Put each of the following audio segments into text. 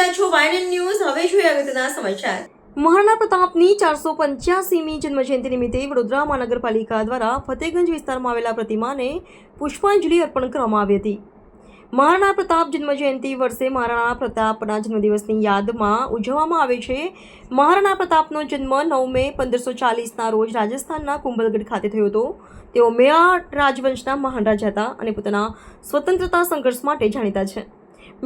રહ્યા છો વાયનન ન્યૂઝ. હવે જોઈએ અગત્યના સમાચાર. મહારાણા પ્રતાપની 485મી જન્મજયંતિ નિમિત્તે વડોદરા મહાનગરપાલિકા દ્વારા ફતેગંજ વિસ્તારમાં આવેલા પ્રતિમાને પુષ્પાંજલિ અર્પણ કરવામાં આવી હતી. મહારાણા પ્રતાપ જન્મજયંતિ વર્ષે મહારાણા પ્રતાપના જન્મદિવસની યાદમાં ઉજવવામાં આવે છે. મહારાણા પ્રતાપનો જન્મ 9 મે 1540ના રોજ રાજસ્થાનના કુંભલગઢ ખાતે થયો હતો. તેઓ મેવાડ રાજવંશના મહાન રાજા હતા અને પોતાના સ્વતંત્રતા સંઘર્ષ માટે જાણીતા છે.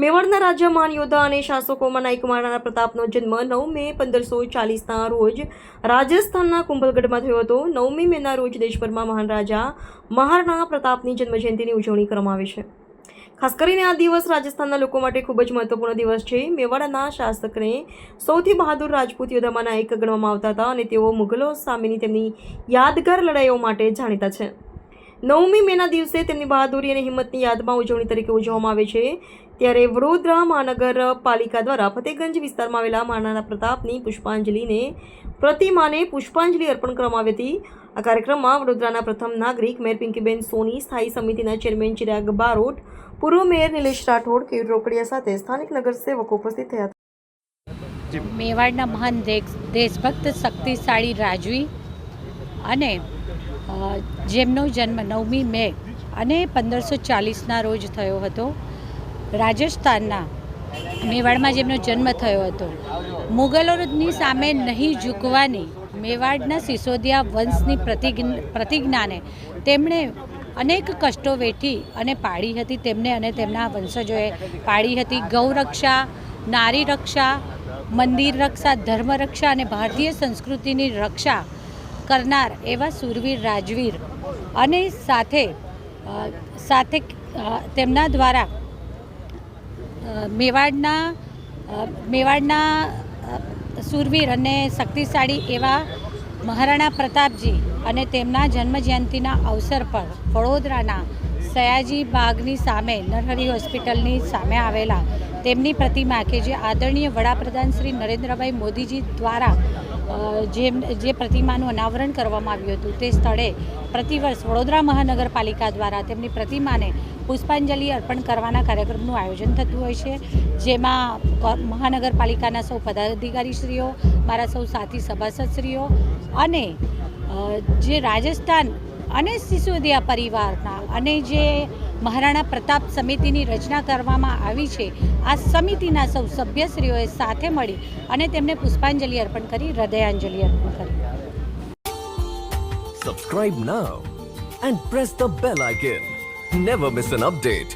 મેવાડના રાજા મહાન યોદ્ધા અને શાસકોમાં નાયક મહારાણા પ્રતાપનો જન્મ 9 મે 1540ના રોજ રાજસ્થાનના કુંભલગઢમાં થયો હતો. 9મી મેના રોજ દેશભરમાં મહાન રાજા મહારાણા પ્રતાપની જન્મજયંતિની ઉજવણી કરવામાં આવે છે. ખાસ કરીને આ દિવસ રાજસ્થાનના લોકો માટે ખૂબ જ મહત્વપૂર્ણ દિવસ છે. મેવાડના શાસકને સૌથી બહાદુર રાજપૂત યોદ્ધામાંના એક ગણવામાં આવતા હતા અને તેઓ મુગલો સામેની તેમની યાદગાર લડાઈઓ માટે જાણીતા છે. 9મી મેના દિવસે તેમની બહાદુરી અને હિંમતની યાદમાં ઉજવણી તરીકે ઉજવવામાં આવે છે. ત્યારે વડોદરા મહાનગરપાલિકા દ્વારા ફતેગંજ વિસ્તારમાં આવેલા મહારાણા પ્રતાપની પ્રતિમાને પુષ્પાંજલિ અર્પણ કરવામાં આવી હતી. આ કાર્યક્રમમાં વડોદરાના પ્રથમ નાગરિક મેયર પિંકીબેન સોની, સ્થાયી સમિતિના ચેરમેન ચિરાગ બારોટ, પૂર્વ મેયર નિલેશ રાઠોડ, કેયુર રોકડિયા સાથે સ્થાનિક નગરસેવકો ઉપસ્થિત થયા હતા. મેવાડના મહાન દેશભક્ત શક્તિશાળી રાજવી અને જેમનો જન્મ 9મી મે અને 1540ના રોજ થયો હતો. રાજસ્થાનના મેવાડમાં જેમનો જન્મ થયો હતો. મુગલોની સામે નહીં ઝૂકવાની મેવાડના સિસોદિયા વંશની પ્રતિજ્ઞાને તેમણે અનેક કષ્ટો વેઠી અને પાળી હતી. તેમને અને તેમના વંશજોએ પાળી હતી. ગૌરક્ષા, નારી રક્ષા, મંદિર રક્ષા, ધર્મ રક્ષા અને ભારતીય સંસ્કૃતિની રક્ષા કરનાર એવા સુરવીર રાજવીર અને સાથે તેમના દ્વારા મેવાડના સુરવીર અને શક્તિશાળી એવા મહારાણા પ્રતાપજી અને તેમના જન્મજયંતિના અવસર પર વડોદરાના સયાજી બાગની સામે નરહરી હોસ્પિટલની સામે આવેલા તેમની પ્રતિમા કે જે આદરણીય વડાપ્રધાન શ્રી નરેન્દ્રભાઈ મોદીજી દ્વારા જે પ્રતિમાનું અનાવરણ કરવામાં આવ્યું હતું તે સ્થળે પ્રતિવર્ષ વડોદરા મહાનગરપાલિકા દ્વારા તેમની પ્રતિમાને પુષ્પાંજલિ અર્પણ કરવાના કાર્યક્રમનું આયોજન થતું હોય છે. જેમાં મહાનગરપાલિકાના સૌ પદાધિકારીશ્રીઓ, મારા સૌ સાથી સભાસદશ્રીઓ અને જે રાજસ્થાન અને સિસોદિયા પરિવારના અને જે મહારાણા પ્રતાપ સમિતિની રચના કરવામાં આવી છે, આ સમિતિના સૌ સભ્યશ્રીઓએ સાથે મળી અને તેમને પુષ્પાંજલિ અર્પણ કરી, હૃદયાંજલિ અર્પણ કરી. Subscribe now and press the bell icon. Never miss an update.